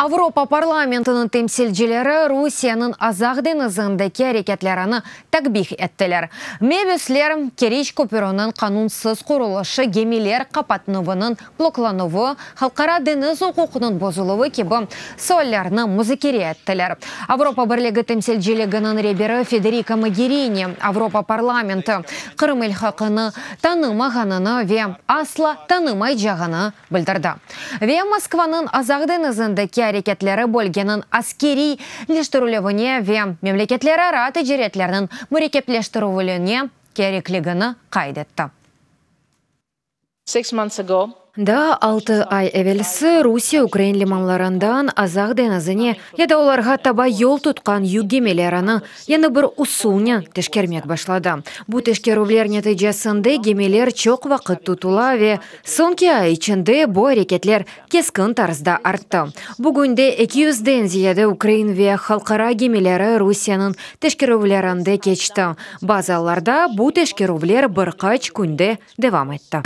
Авропа парламентінің темсилчилери Русияның Азақ денизіндегі әрекетлеріні такбих еттілер. Мебюслер Керич көпірінің қанунсыз құрылышы гемилер қапатынуының блоклануы, халқара дениз құқығының бозылуы кебі сойларны музыкере еттілер. Авропа бірлігі темсилчилігінің ребері Федерика Могерини Авропа парламенті Қырым хақыны танымағаныны ве асла танымай жағыны білдірді. Ве Москваның Азақ денизіндегі әрекетлері бөлгенін аскери лештірулевіне ве мемлекетлері араты жеретлерінің мөрекеплештіруліне кереклігіні қайдетті. 6 months ago, Да, 6 ай әвелісі Русия Украин лиманларындан Азақ денізіне еді оларға таба yol тұтқан юг гемелеріні ені бір усуны тешкермек башлады. Бұ тешкерулер нәтижесінде гемелер чоқ вақыт тұтыла ве сонки ай ішінде бұ әрекетлер кескін тарызда артты. Бүгінде 200-ден зияды Украин ве халқара гемелері Русияның тешкерулерінде кечті. Базаларда бұ тешкерулер бір қач күнде девам етті.